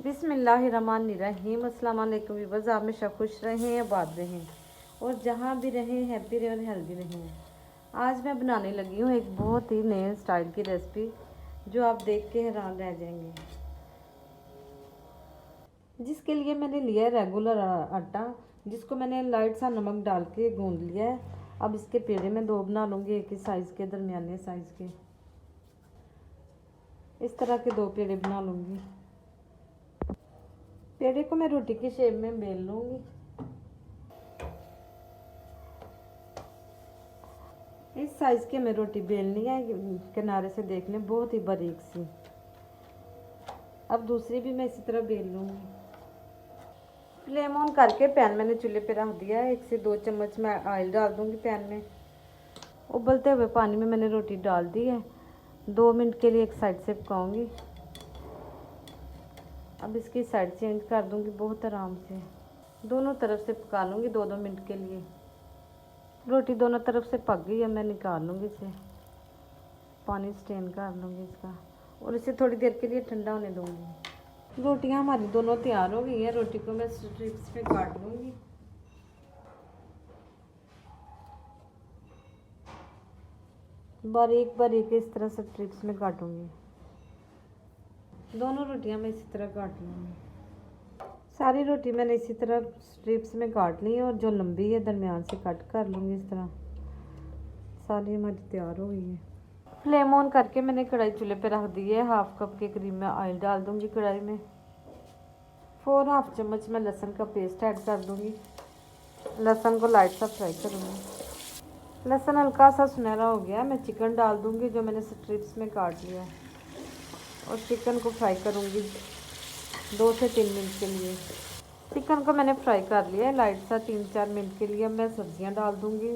बिस्मिल्लाहिर्रहमानिर्रहीम। अस्सलाम वालेकुम व्यूअर्स, आप हमेशा खुश रहें, आबाद रहें और जहाँ भी रहें हैप्पी रहें और हेल्दी रहें। आज मैं बनाने लगी हूँ एक बहुत ही नए स्टाइल की रेसिपी जो आप देख के हैरान रह जाएंगे। जिसके लिए मैंने लिया है रेगुलर आटा, जिसको मैंने लाइट सा नमक डाल के गूंद लिया है। अब इसके पेड़े मैं दो बना लूँगी, एक ही साइज़ के, दरमियाने साइज़ के। इस तरह के दो पेड़े बना लूँगी। पेड़े को मैं रोटी की शेप में बेल लूँगी। इस साइज़ की हमें रोटी बेलनी है, किनारे से देख लें, बहुत ही बारीक सी। अब दूसरी भी मैं इसी तरह बेल लूँगी। फ्लेम ऑन करके पैन मैंने चूल्हे पे रख दिया है। 1 से 2 चम्मच मैं ऑयल डाल दूँगी पैन में। उबलते हुए पानी में मैंने रोटी डाल दी है। 2 मिनट के लिए एक साइड से पकाऊँगी। अब इसकी साइड चेंज कर दूँगी बहुत आराम से। दोनों तरफ से पका लूँगी 2-2 मिनट के लिए। रोटी दोनों तरफ से पक गई है, मैं निकाल लूँगी इसे। पानी स्ट्रेन कर लूँगी इसका और इसे थोड़ी देर के लिए ठंडा होने दूँगी। रोटियां हमारी दोनों तैयार हो गई हैं। रोटी को मैं स्ट्रिप्स में काट लूँगी। बारीक बारीक इस तरह से स्ट्रिप्स में काटूँगी। दोनों रोटियां मैं इसी तरह काट लूँगी। सारी रोटी मैंने इसी तरह स्ट्रिप्स में काट ली है और जो लंबी है दरमियान से कट कर लूँगी। इस तरह सारी हमारी तैयार हो गई है। फ्लेम ऑन करके मैंने कढ़ाई चूल्हे पे रख दी है। 1/2 कप के करीब मैं ऑयल डाल दूँगी कढ़ाई में। 4 चम्मच मैं लहसुन का पेस्ट ऐड कर दूँगी। लहसुन को लाइट सा फ्राई करूँगी। लहसुन हल्का सा सुनहरा हो गया, मैं चिकन डाल दूँगी जो मैंने स्ट्रिप्स में काट लिया और चिकन को फ्राई करूँगी 2 से 3 मिनट के लिए। चिकन को मैंने फ्राई कर लिया है लाइट सा 3-4 मिनट के लिए। मैं सब्जियां डाल दूँगी,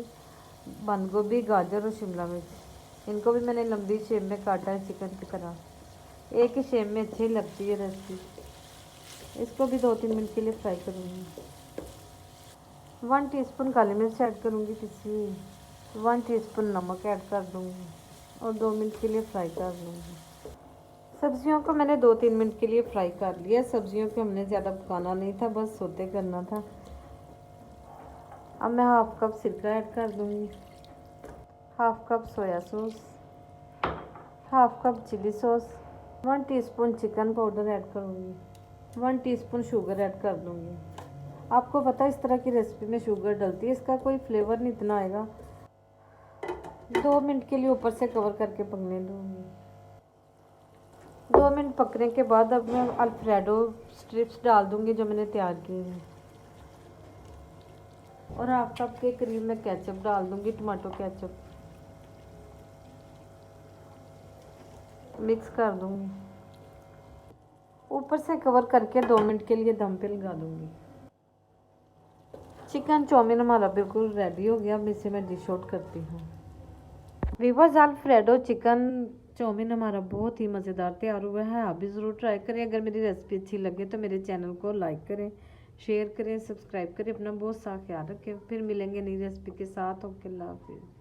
बंद गोभी, गाजर और शिमला मिर्च। इनको भी मैंने लंबी शेप में काटा है चिकन की तरह। एक ही शेप में अच्छी लगती है रेसिपी। इसको भी 2-3 मिनट के लिए फ्राई करूँगी। 1 टीस्पून काली मिर्च ऐड करूँगी पिसी हुई। 1 टीस्पून नमक ऐड कर दूँगी और 2 मिनट के लिए फ्राई कर लूँगी। सब्जियों को मैंने 2-3 मिनट के लिए फ्राई कर लिया। सब्जियों को हमने ज़्यादा पकाना नहीं था, बस सौते करना था। अब मैं 1/2 कप सिरका ऐड कर दूँगी, 1/2 cup soya sauce, 1/2 cup chilli sauce, 1 teaspoon chicken powder add करूँगी, 1 टीस्पून शुगर ऐड कर दूँगी। आपको पता है इस तरह की रेसिपी में शुगर डलती है, इसका कोई फ्लेवर नहीं इतना आएगा। 2 मिनट के लिए ऊपर से कवर करके पकने दूँगी। 2 मिनट पकने के बाद अब मैं अल्फ्रेडो स्ट्रिप्स डाल दूँगी जो मैंने तैयार की हैं और 1/2 कप के करीब मैं केचप डाल दूँगी, टमाटो केचप। मिक्स कर दूँगी। ऊपर से कवर करके 2 मिनट के लिए दम पे लगा दूँगी। चिकन चाउमीन हमारा बिल्कुल रेडी हो गया। अब इसे मैं डिश आउट करती हूँ। व्यूअर्स, अल्फ्रेडो चिकन चाउमीन हमारा बहुत ही मज़ेदार तैयार हुआ है। आप भी ज़रूर ट्राई करें। अगर मेरी रेसिपी अच्छी लगे तो मेरे चैनल को लाइक करें, शेयर करें, सब्सक्राइब करें। अपना बहुत सा ख्याल रखें। फिर मिलेंगे नई रेसिपी के साथ। ओके, अल्लाह हाफिज़।